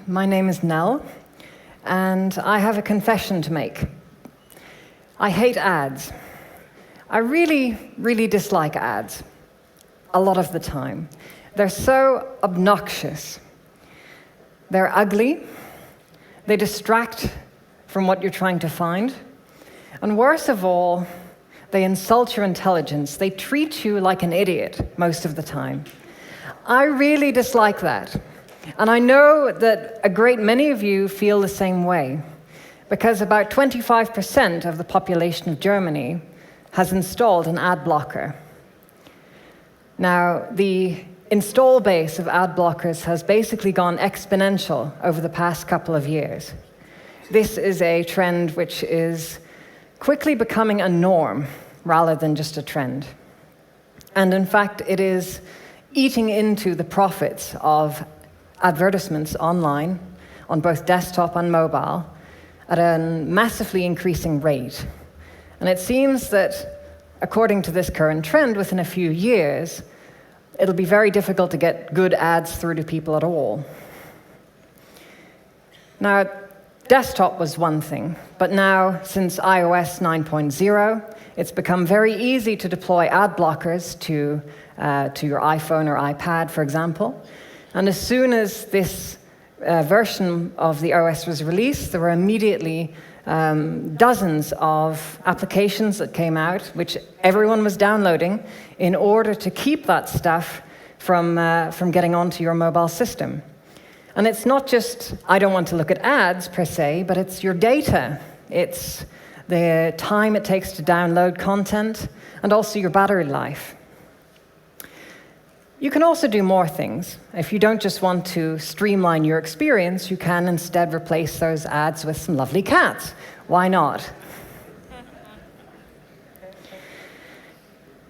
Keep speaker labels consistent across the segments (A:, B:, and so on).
A: My name is Nell, and I have a confession to make. I hate ads. I really dislike ads, a lot of the time. They're so obnoxious. They're ugly. They distract from what you're trying to find. And worst of all, they insult your intelligence. They treat you like an idiot most of the time. I really dislike that. And I know that a great many of you feel the same way, because about 25% of the population of Germany has installed an ad blocker. Now, the install base of ad blockers has basically gone exponential over the past couple of years. This is a trend which is quickly becoming a norm rather than just a trend. And in fact, it is eating into the profits of advertisements online, on both desktop and mobile, at a massively increasing rate. And it seems that, according to this current trend, within a few years, it'll be very difficult to get good ads through to people at all. Now, desktop was one thing, but now, since iOS 9.0, it's become very easy to deploy ad blockers to your iPhone or iPad, for example. And as soon as this version of the OS was released, there were immediately dozens of applications that came out, which everyone was downloading in order to keep that stuff from getting onto your mobile system. And it's not just, I don't want to look at ads per se, but it's your data. It's the time it takes to download content, and also your battery life. You can also do more things. If you don't just want to streamline your experience, you can instead replace those ads with some lovely cats. Why not?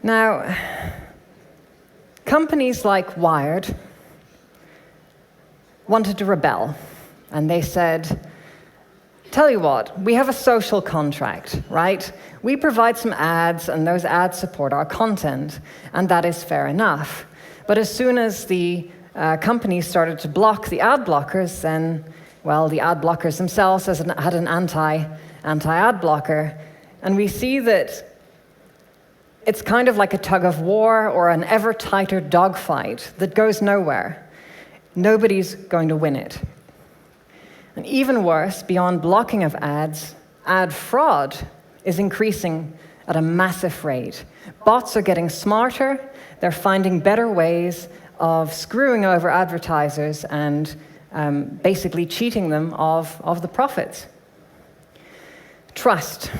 A: Now, companies like Wired wanted to rebel, and they said, tell you what, we have a social contract, right? We provide some ads, and those ads support our content, and that is fair enough. But as soon as the companies started to block the ad blockers, then, well, the ad blockers themselves had an anti-ad blocker. And we see that it's kind of like a tug of war or an ever tighter dogfight that goes nowhere. Nobody's going to win it. And even worse, beyond blocking of ads, ad fraud is increasing at a massive rate. Bots are getting smarter. They're finding better ways of screwing over advertisers and basically cheating them of the profits. Trust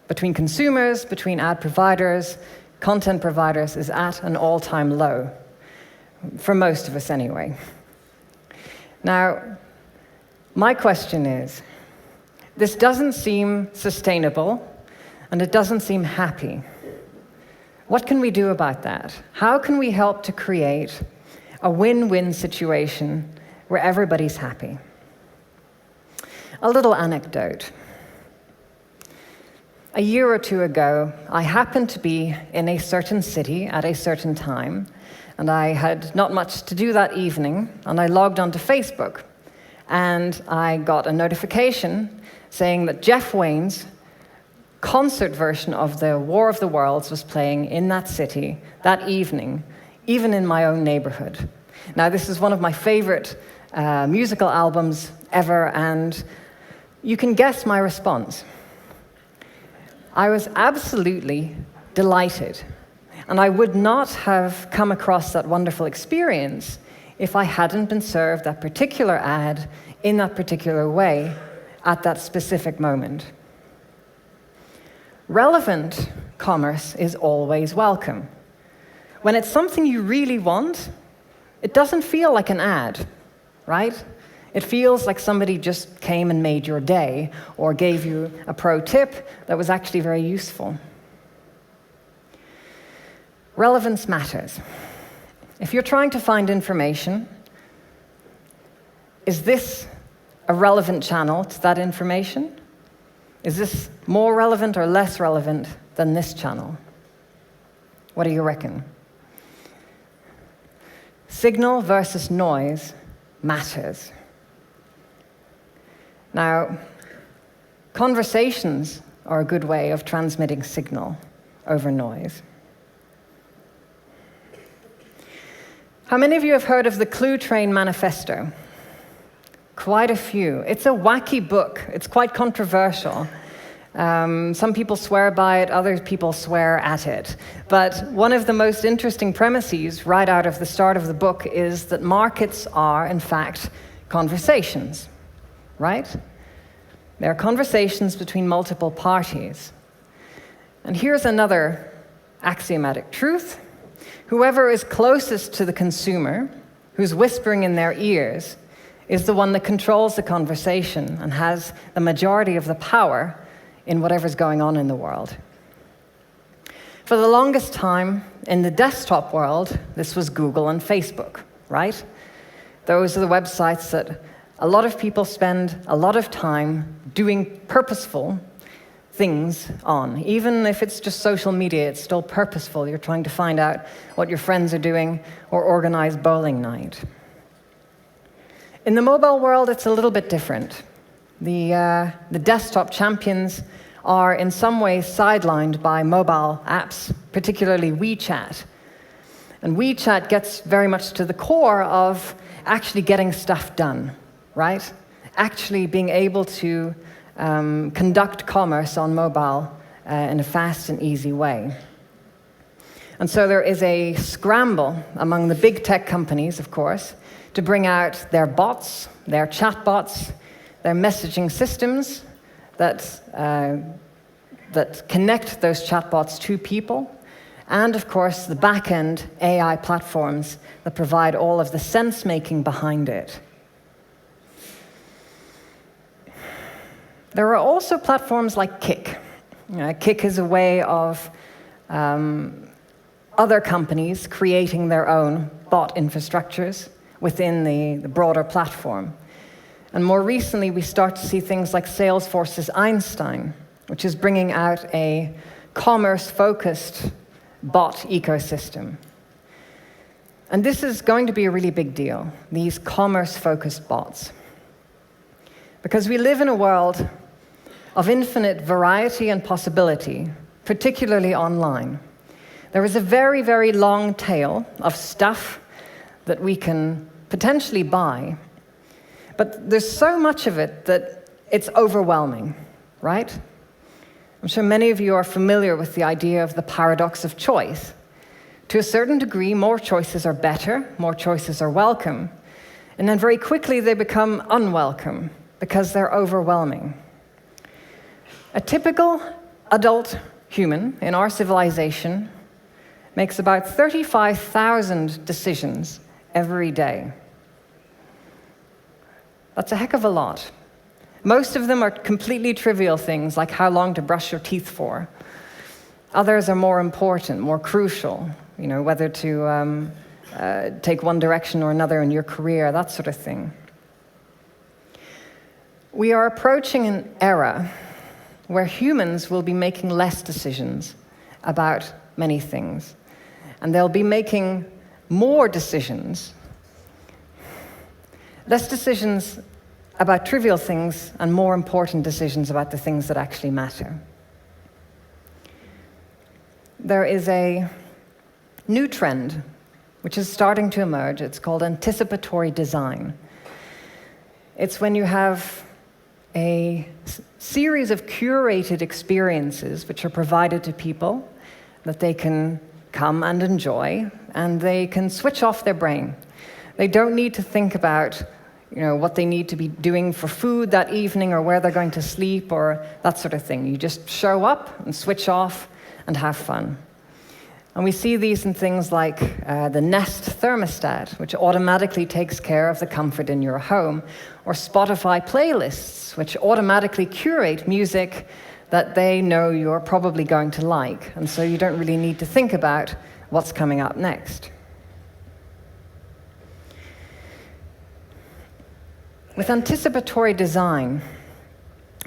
A: between consumers, between ad providers, content providers is at an all-time low, for most of us anyway. Now, my question is, this doesn't seem sustainable, and it doesn't seem happy. What can we do about that? How can we help to create a win-win situation where everybody's happy? A little anecdote. A year or two ago, I happened to be in a certain city at a certain time, and I had not much to do that evening, and I logged onto Facebook, and I got a notification saying that Jeff Wayne's concert version of the War of the Worlds was playing in that city that evening, even in my own neighborhood. Now, this is one of my favorite musical albums ever, and you can guess my response. I was absolutely delighted, and I would not have come across that wonderful experience if I hadn't been served that particular ad in that particular way at that specific moment. Relevant commerce is always welcome. When it's something you really want, it doesn't feel like an ad, right? It feels like somebody just came and made your day or gave you a pro tip that was actually very useful. Relevance matters. If you're trying to find information, is this a relevant channel to that information? Is this more relevant or less relevant than this channel? What do you reckon? Signal versus noise matters. Now, conversations are a good way of transmitting signal over noise. How many of you have heard of the Clue Train Manifesto? Quite a few. It's a wacky book. It's quite controversial. Some people swear by it, other people swear at it. But one of the most interesting premises right out of the start of the book is that markets are, in fact, conversations, right? They're conversations between multiple parties. And here's another axiomatic truth. Whoever is closest to the consumer, who's whispering in their ears, is the one that controls the conversation and has the majority of the power in whatever's going on in the world. For the longest time, in the desktop world, this was Google and Facebook, right? Those are the websites that a lot of people spend a lot of time doing purposeful things on. Even if it's just social media, it's still purposeful. You're trying to find out what your friends are doing or organize bowling night. In the mobile world, it's a little bit different. The desktop champions are in some ways sidelined by mobile apps, particularly WeChat. And WeChat gets very much to the core of actually getting stuff done, right? Actually being able to conduct commerce on mobile in a fast and easy way. And so there is a scramble among the big tech companies, of course, to bring out their bots, their chatbots, their messaging systems that connect those chatbots to people, and of course the back-end AI platforms that provide all of the sense-making behind it. There are also platforms like Kik. Kik is a way of other companies creating their own bot infrastructures within the broader platform. And more recently, we start to see things like Salesforce's Einstein, which is bringing out a commerce-focused bot ecosystem. And this is going to be a really big deal, these commerce-focused bots. Because we live in a world of infinite variety and possibility, particularly online. There is a very, very long tail of stuff that we can potentially buy, but there's so much of it that it's overwhelming, right? I'm sure many of you are familiar with the idea of the paradox of choice. To a certain degree, more choices are better, more choices are welcome, and then very quickly they become unwelcome because they're overwhelming. A typical adult human in our civilization makes about 35,000 decisions every day. That's a heck of a lot. Most of them are completely trivial things, like how long to brush your teeth for. Others are more important, more crucial, whether to take one direction or another in your career, that sort of thing. We are approaching an era where humans will be making less decisions about many things, and they'll be making more decisions, less decisions about trivial things and more important decisions about the things that actually matter. There is a new trend which is starting to emerge. It's called anticipatory design. It's when you have a series of curated experiences which are provided to people that they can come and enjoy, and they can switch off their brain. They don't need to think about what they need to be doing for food that evening or where they're going to sleep or that sort of thing. You just show up and switch off and have fun. And we see these in things like the Nest thermostat, which automatically takes care of the comfort in your home, or Spotify playlists, which automatically curate music that they know you're probably going to like, and so you don't really need to think about what's coming up next. With anticipatory design,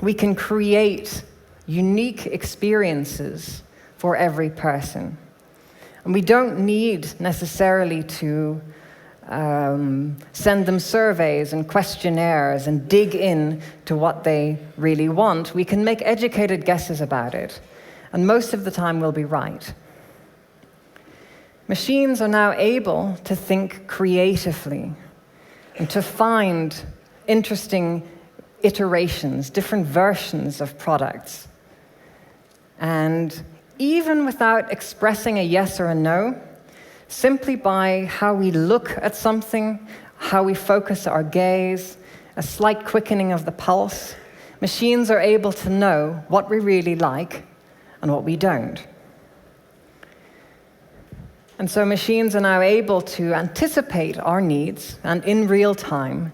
A: we can create unique experiences for every person. And we don't need necessarily to send them surveys and questionnaires and dig in to what they really want, we can make educated guesses about it. And most of the time we'll be right. Machines are now able to think creatively and to find interesting iterations, different versions of products. And even without expressing a yes or a no, simply by how we look at something, how we focus our gaze, a slight quickening of the pulse, machines are able to know what we really like and what we don't. And so machines are now able to anticipate our needs and in real time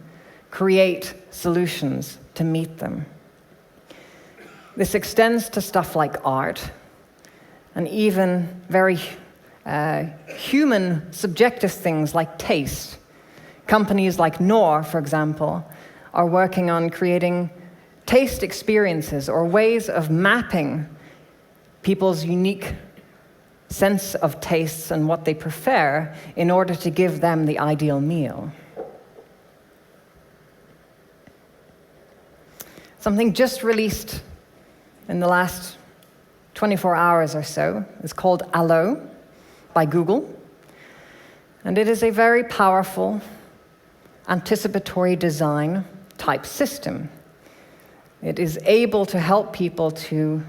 A: create solutions to meet them. This extends to stuff like art and even very human, subjective things like taste. Companies like Nell, for example, are working on creating taste experiences or ways of mapping people's unique sense of tastes and what they prefer in order to give them the ideal meal. Something just released in the last 24 hours or so is called Allo by Google. And it is a very powerful anticipatory design type system. It is able to help people to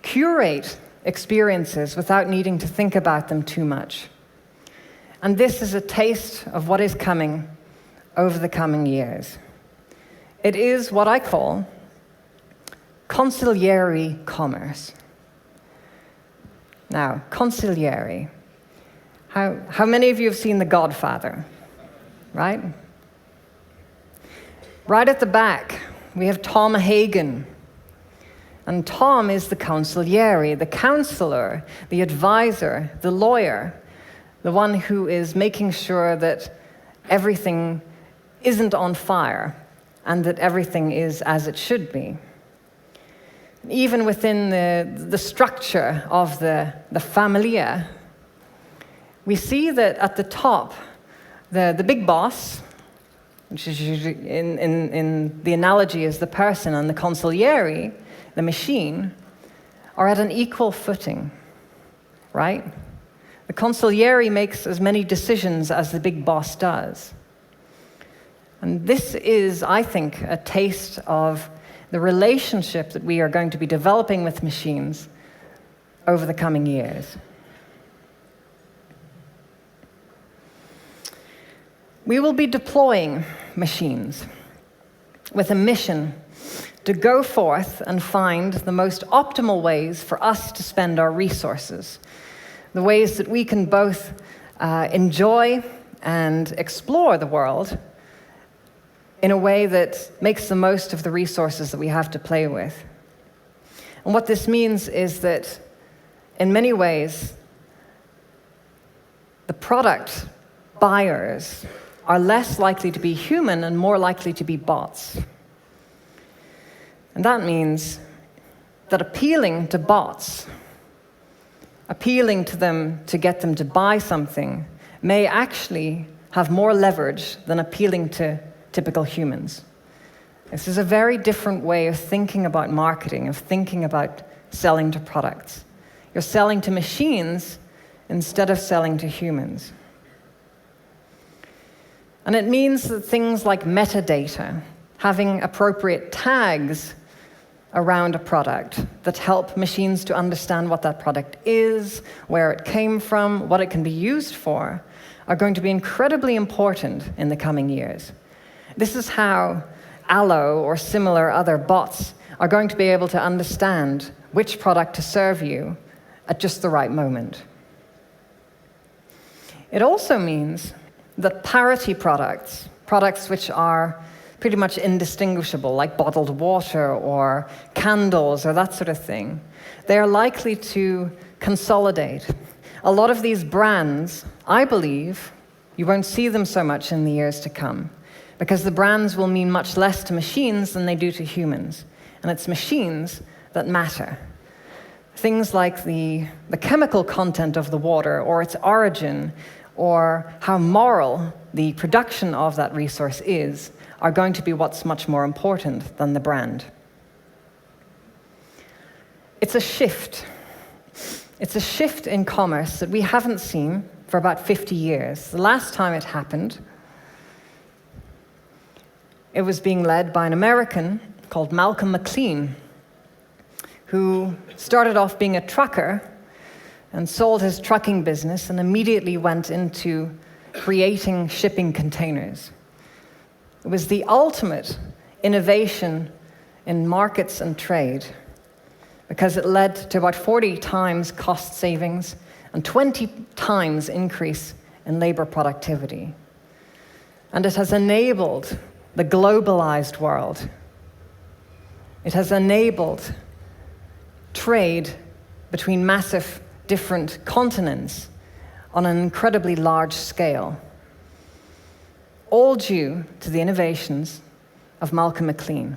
A: curate experiences without needing to think about them too much. And this is a taste of what is coming over the coming years. It is what I call consigliere commerce. Now, consigliere. How many of you have seen The Godfather? Right? Right at the back, we have Tom Hagen. And Tom is the consigliere, the counselor, the advisor, the lawyer, the one who is making sure that everything isn't on fire and that everything is as it should be. Even within the structure of the familia, we see that at the top, the big boss, which is usually in the analogy is the person, and the consigliere, the machine, are at an equal footing, right? The consigliere makes as many decisions as the big boss does. And this is, I think, a taste of the relationship that we are going to be developing with machines over the coming years. We will be deploying machines with a mission to go forth and find the most optimal ways for us to spend our resources, the ways that we can both enjoy and explore the world in a way that makes the most of the resources that we have to play with. And what this means is that, in many ways, the product buyers are less likely to be human and more likely to be bots. And that means that appealing to bots, appealing to them to get them to buy something, may actually have more leverage than appealing to typical humans. This is a very different way of thinking about marketing, of thinking about selling to products. You're selling to machines instead of selling to humans. And it means that things like metadata, having appropriate tags around a product that help machines to understand what that product is, where it came from, what it can be used for, are going to be incredibly important in the coming years. This is how Allo or similar other bots are going to be able to understand which product to serve you at just the right moment. It also means that parity products, products which are pretty much indistinguishable, like bottled water or candles or that sort of thing, they are likely to consolidate. A lot of these brands, I believe, you won't see them so much in the years to come, because the brands will mean much less to machines than they do to humans. And it's machines that matter. Things like the chemical content of the water or its origin or how moral the production of that resource is are going to be what's much more important than the brand. It's a shift. It's a shift in commerce that we haven't seen for about 50 years. The last time it happened, it was being led by an American called Malcolm McLean, who started off being a trucker and sold his trucking business and immediately went into creating shipping containers. It was the ultimate innovation in markets and trade because it led to about 40 times cost savings and 20 times increase in labor productivity. And it has enabled the globalized world. It has enabled trade between massive different continents on an incredibly large scale, all due to the innovations of Malcolm McLean.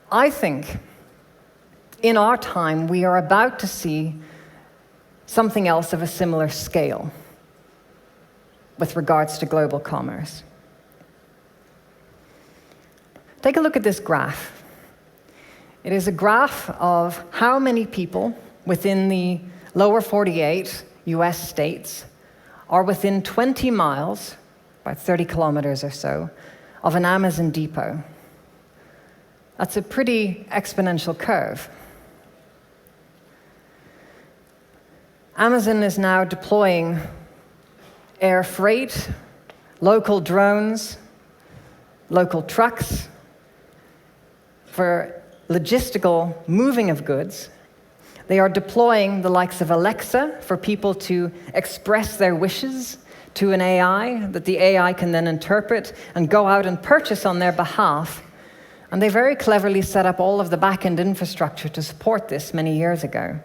A: I think in our time we are about to see something else of a similar scale with regards to global commerce. Take a look at this graph. It is a graph of how many people within the lower 48 US states are within 20 miles, about 30 kilometers or so, of an Amazon depot. That's a pretty exponential curve. Amazon is now deploying air freight, local drones, local trucks for logistical moving of goods. They are deploying the likes of Alexa for people to express their wishes to an AI that the AI can then interpret and go out and purchase on their behalf. And they very cleverly set up all of the back-end infrastructure to support this many years ago.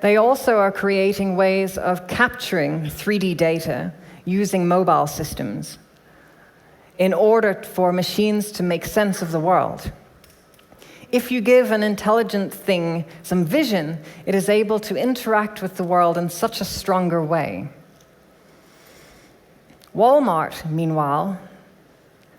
A: They also are creating ways of capturing 3D data using mobile systems in order for machines to make sense of the world. If you give an intelligent thing some vision, it is able to interact with the world in such a stronger way. Walmart, meanwhile,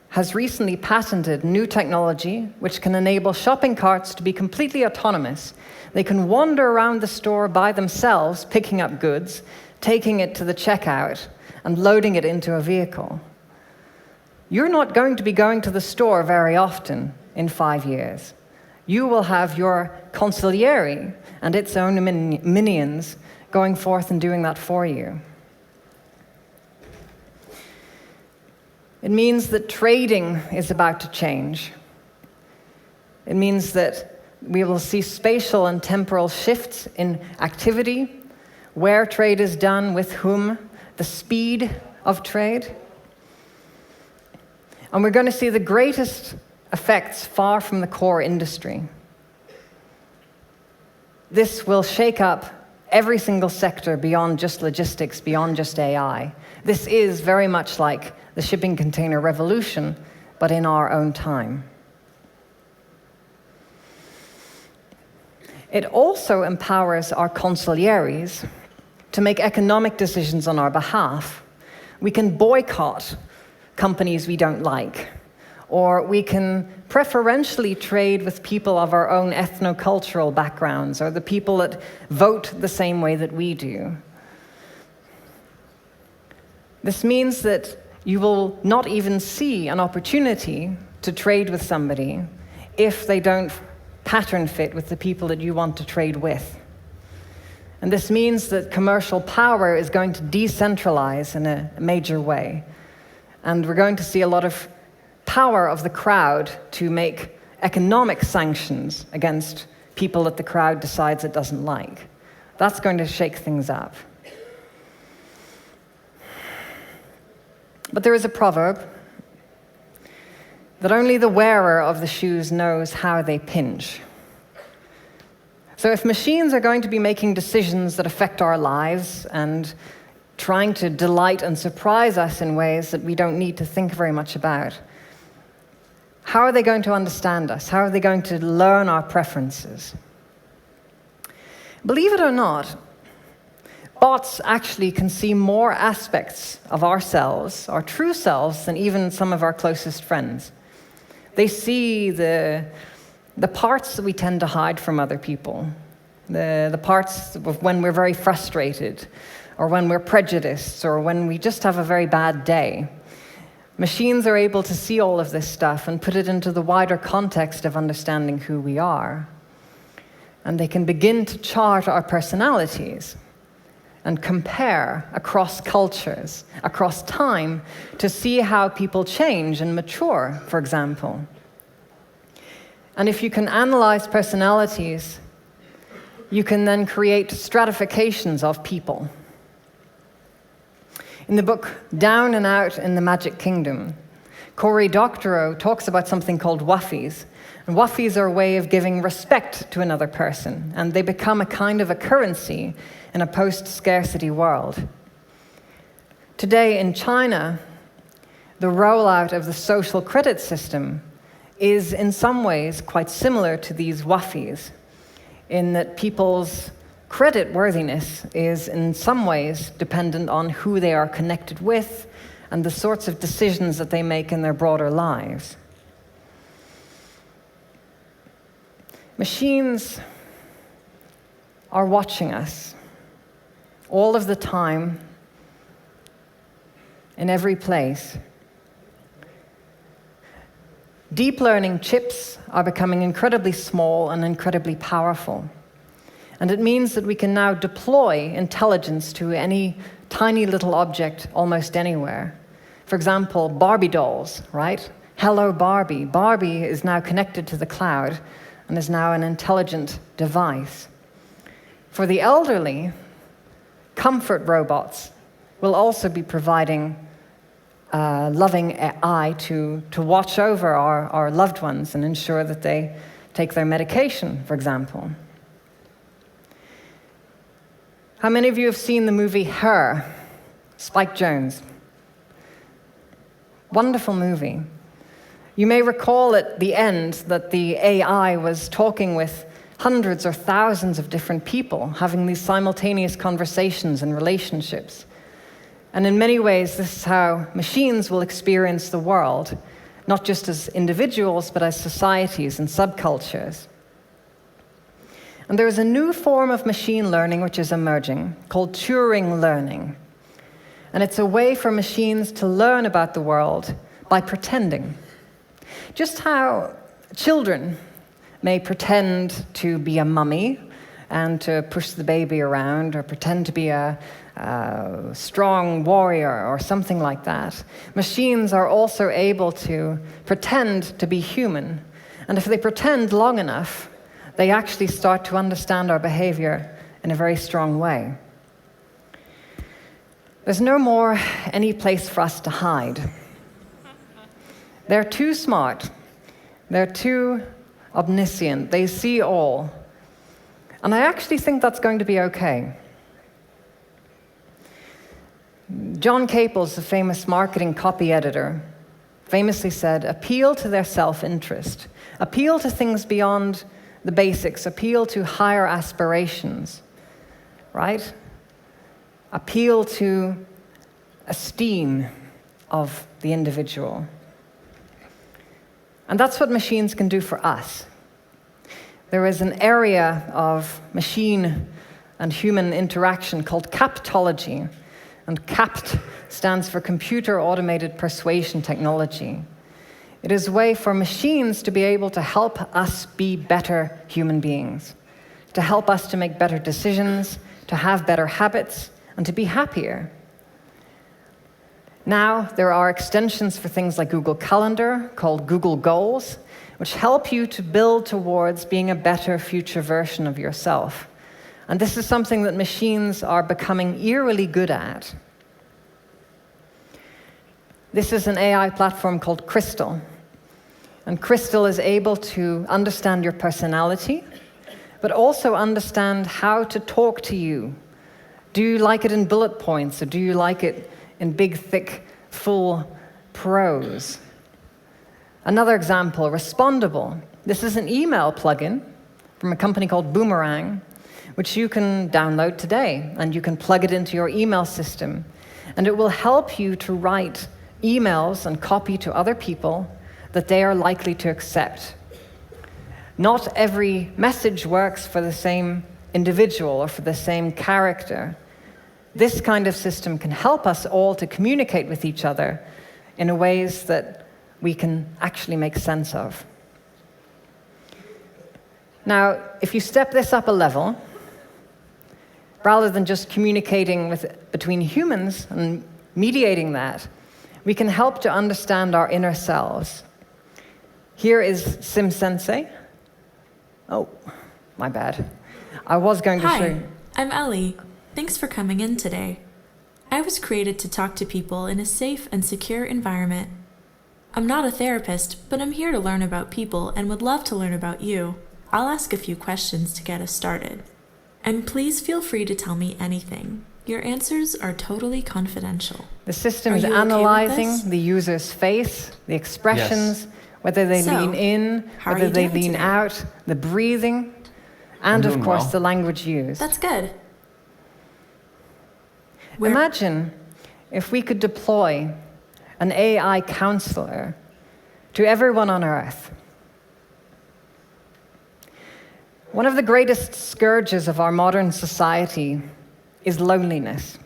A: has recently patented new technology which can enable shopping carts to be completely autonomous. They can wander around the store by themselves, picking up goods, taking it to the checkout, and loading it into a vehicle. You're not going to be going to the store very often in 5 years. You will have your CONSIGLIERE and its own minions going forth and doing that for you. It means that trading is about to change. It means that we will see spatial and temporal shifts in activity, where trade is done, with whom, the speed of trade. And we're going to see the greatest effects far from the core industry. This will shake up every single sector beyond just logistics, beyond just AI. This is very much like the shipping container revolution, but in our own time. It also empowers our consiglieres to make economic decisions on our behalf. We can boycott companies we don't like, or we can preferentially trade with people of our own ethnocultural backgrounds, or the people that vote the same way that we do. This means that you will not even see an opportunity to trade with somebody if they don't pattern fit with the people that you want to trade with. And this means that commercial power is going to decentralize in a major way. And we're going to see a lot of power of the crowd to make economic sanctions against people that the crowd decides it doesn't like. That's going to shake things up. But there is a proverb that only the wearer of the shoes knows how they pinch. So if machines are going to be making decisions that affect our lives and trying to delight and surprise us in ways that we don't need to think very much about, how are they going to understand us? How are they going to learn our preferences? Believe it or not, bots actually can see more aspects of ourselves, our true selves, than even some of our closest friends. They see the parts that we tend to hide from other people, the parts of when we're very frustrated, or when we're prejudiced, or when we just have a very bad day. Machines are able to see all of this stuff and put it into the wider context of understanding who we are. And they can begin to chart our personalities and compare across cultures, across time, to see how people change and mature, for example. And if you can analyze personalities, you can then create stratifications of people. In the book Down and Out in the Magic Kingdom, Cory Doctorow talks about something called wuffies. And wuffies are a way of giving respect to another person, and they become a kind of a currency in a post-scarcity world. Today in China, the rollout of the social credit system is in some ways quite similar to these wuffies, in that people's credit worthiness is in some ways dependent on who they are connected with and the sorts of decisions that they make in their broader lives. Machines are watching us all of the time, in every place. Deep learning chips are becoming incredibly small and incredibly powerful. And it means that we can now deploy intelligence to any tiny little object almost anywhere. For example, Barbie dolls, right? Hello, Barbie. Barbie is now connected to the cloud and is now an intelligent device. For the elderly, comfort robots will also be providing a loving eye to watch over our loved ones and ensure that they take their medication, for example. How many of you have seen the movie Her? Spike Jonze. Wonderful movie. You may recall at the end that the AI was talking with hundreds or thousands of different people, having these simultaneous conversations and relationships. And in many ways, this is how machines will experience the world, not just as individuals, but as societies and subcultures. And there is a new form of machine learning which is emerging, called Turing learning. And it's a way for machines to learn about the world by pretending. Just how children may pretend to be a mummy and to push the baby around, or pretend to be a strong warrior or something like that. Machines are also able to pretend to be human. And if they pretend long enough, they actually start to understand our behavior in a very strong way. There's no more any place for us to hide. They're too smart. They're too omniscient. They see all. And I actually think that's going to be okay. John Caples, the famous marketing copy editor, famously said, appeal to their self-interest. Appeal to things beyond the basics. Appeal to higher aspirations, right? Appeal to esteem of the individual. And that's what machines can do for us. There is an area of machine and human interaction called captology. And CAPT stands for Computer Automated Persuasion Technology. It is a way for machines to be able to help us be better human beings, to help us to make better decisions, to have better habits, and to be happier. Now, there are extensions for things like Google Calendar, called Google Goals, which help you to build towards being a better future version of yourself. And this is something that machines are becoming eerily good at. This is an AI platform called Crystal. And Crystal is able to understand your personality, but also understand how to talk to you. Do you like it in bullet points, or do you like it in big, thick, full prose? Another example, Respondable. This is an email plugin from a company called Boomerang, which you can download today, and you can plug it into your email system. And it will help you to write emails and copy to other people that they are likely to accept. Not every message works for the same individual or for the same character. This kind of system can help us all to communicate with each other in ways that we can actually make sense of. Now, if you step this up a level, rather than just communicating between humans and mediating that, we can help to understand our inner selves. Here is Sim Sensei. Oh, my bad. I was going to show you.
B: Hi, I'm Ellie. Thanks for coming in today. I was created to talk to people in a safe and secure environment. I'm not a therapist, but I'm here to learn about people and would love to learn about you. I'll ask a few questions to get us started. And please feel free to tell me anything. Your answers are totally confidential.
A: The system is analyzing the user's face, the expressions, whether they lean in, whether they lean out, the breathing, and of course the language used.
B: That's good.
A: Imagine if we could deploy an AI counselor to everyone on Earth. One of the greatest scourges of our modern society is loneliness,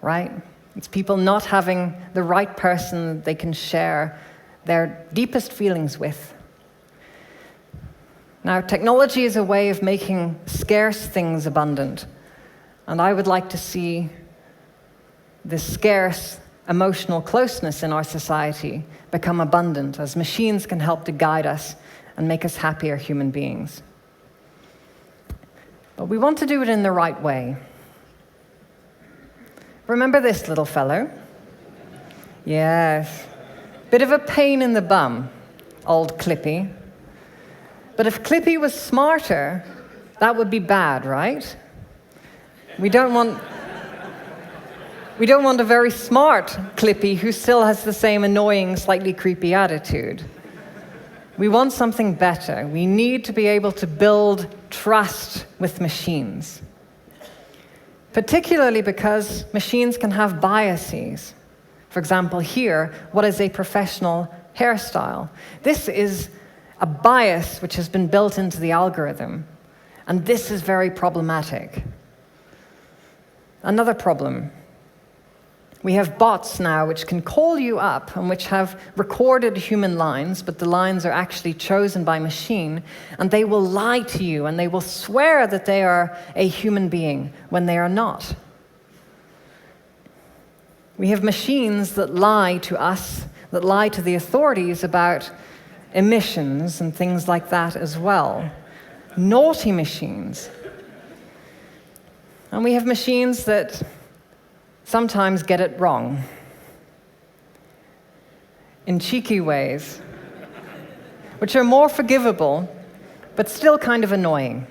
A: right? It's people not having the right person they can share their deepest feelings with. Now, technology is a way of making scarce things abundant, and I would like to see this scarce emotional closeness in our society become abundant as machines can help to guide us and make us happier human beings. But we want to do it in the right way. Remember this little fellow? Yes. Bit of a pain in the bum, old Clippy. But if Clippy was smarter, that would be bad, right? We don't want a very smart Clippy who still has the same annoying, slightly creepy attitude. We want something better. We need to be able to build trust with machines, particularly because machines can have biases. For example, here, what is a professional hairstyle? This is a bias which has been built into the algorithm, and this is very problematic. Another problem. We have bots now which can call you up and which have recorded human lines, but the lines are actually chosen by machine, and they will lie to you and they will swear that they are a human being when they are not. We have machines that lie to us, that lie to the authorities about emissions and things like that as well. Naughty machines. And we have machines that sometimes get it wrong in cheeky ways, which are more forgivable, but still kind of annoying.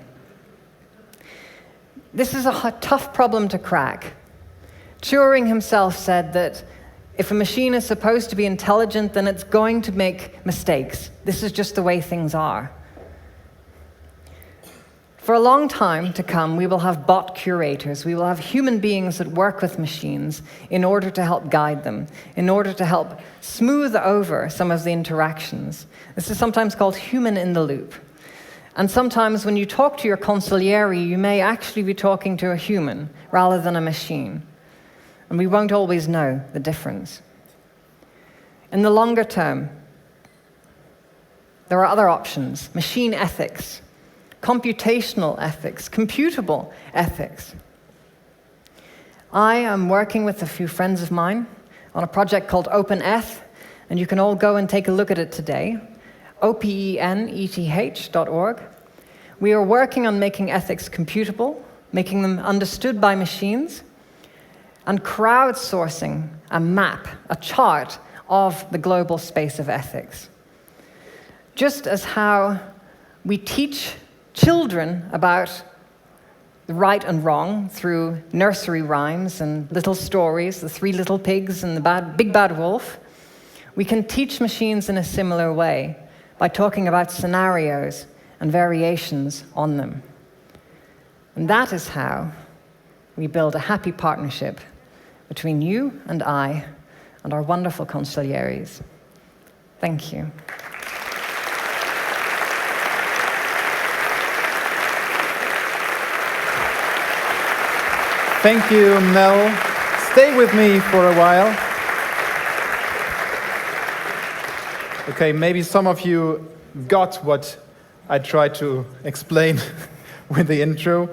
A: This is a tough problem to crack. Turing himself said that if a machine is supposed to be intelligent, then it's going to make mistakes. This is just the way things are. For a long time to come, we will have bot curators. We will have human beings that work with machines in order to help guide them, in order to help smooth over some of the interactions. This is sometimes called human in the loop. And sometimes when you talk to your consigliere, you may actually be talking to a human rather than a machine. And we won't always know the difference. In the longer term, there are other options: machine ethics, computational ethics, computable ethics. I am working with a few friends of mine on a project called OpenEth, and you can all go and take a look at it today, openeth.org. We are working on making ethics computable, making them understood by machines, and crowdsourcing a map, a chart of the global space of ethics. Just as how we teach children about the right and wrong through nursery rhymes and little stories, the Three Little Pigs and the Big Bad Wolf, we can teach machines in a similar way by talking about scenarios and variations on them. And that is how we build a happy partnership between you and I and our wonderful consiglieres. Thank you.
C: Thank you, Nell. Stay with me for a while. Okay, maybe some of you got what I tried to explain with the intro.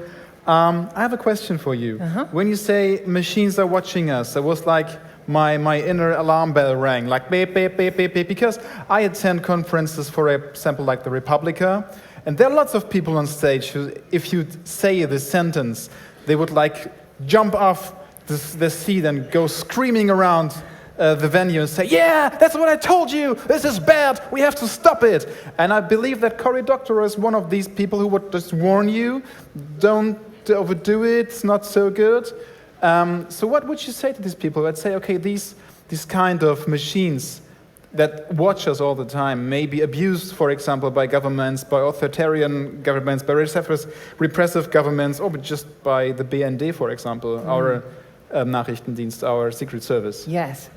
C: I have a question for you. When you say machines are watching us, it was like my inner alarm bell rang, like beep, beep, beep, beep, beep, because I attend conferences, for example, like the Republica, and there are lots of people on stage who, if you say this sentence, they would like jump off the seat and go screaming around the venue and say, yeah, that's what I told you, this is bad, we have to stop it. And I believe that Cory Doctorow is one of these people who would just warn you, don't overdo it, it's not so good. So what would you say to these people? I'd say, okay, these kind of machines that watch us all the time may be abused, for example, by governments, by authoritarian governments, by repressive governments, or just by the BND, for example, our Nachrichtendienst, our secret service.
A: Yes.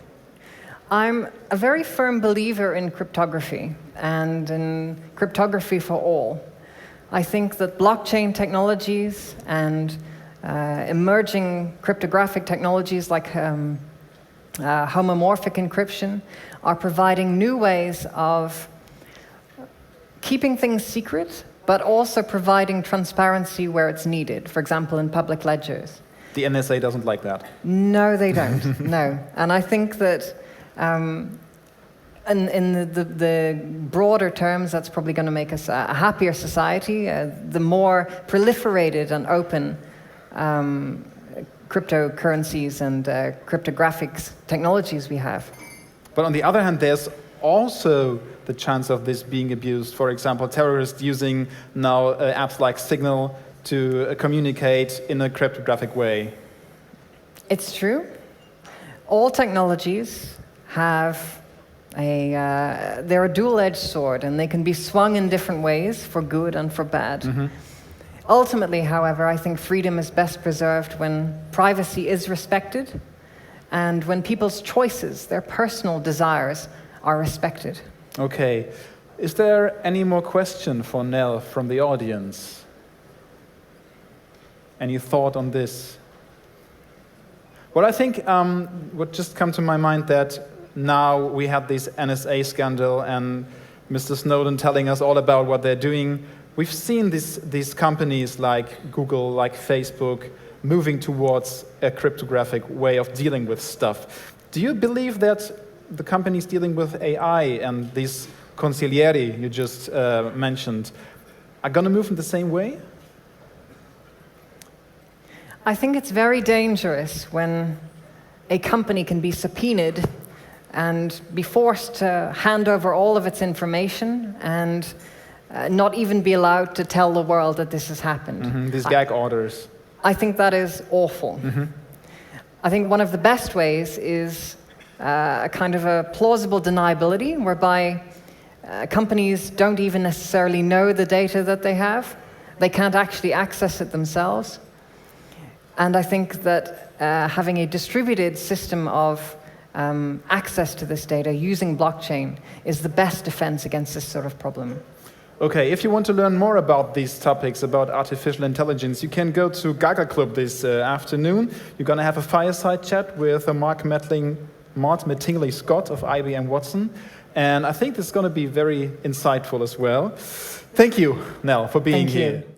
A: I'm a very firm believer in cryptography and in cryptography for all. I think that blockchain technologies and emerging cryptographic technologies like homomorphic encryption are providing new ways of keeping things secret, but also providing transparency where it's needed, for example, in public ledgers.
C: The NSA doesn't like that.
A: No, they don't, no. And I think that in the broader terms, that's probably going to make us a happier society, the more proliferated and open cryptocurrencies and cryptographic technologies we have.
C: But on the other hand, there's also the chance of this being abused. For example, terrorists using now apps like Signal to communicate in a cryptographic way.
A: It's true. All technologies have they're a dual-edged sword, and they can be swung in different ways, for good and for bad. Ultimately, however, I think freedom is best preserved when privacy is respected and when people's choices, their personal desires, are respected.
C: Okay. Is there any more question for Nell from the audience? Any thought on this? Well, I think what just come to my mind that now we have this NSA scandal and Mr. Snowden telling us all about what they're doing. We've seen these companies like Google, like Facebook, moving towards a cryptographic way of dealing with stuff. Do you believe that the companies dealing with AI and these CONSIGLIERE you just mentioned are going to move in the same way?
A: I think it's very dangerous when a company can be subpoenaed and be forced to hand over all of its information and not even be allowed to tell the world that this has happened.
C: These gag orders.
A: I think that is awful. I think one of the best ways is a kind of a plausible deniability, whereby companies don't even necessarily know the data that they have. They can't actually access it themselves. And I think that having a distributed system of access to this data using blockchain is the best defense against this sort of problem.
C: Okay, if you want to learn more about these topics, about artificial intelligence, you can go to Gaga Club this afternoon. You're going to have a fireside chat with Mark Mattingly Scott of IBM Watson. And I think this is going to be very insightful as well. Thank you, Nell, for being here.
A: Thank you.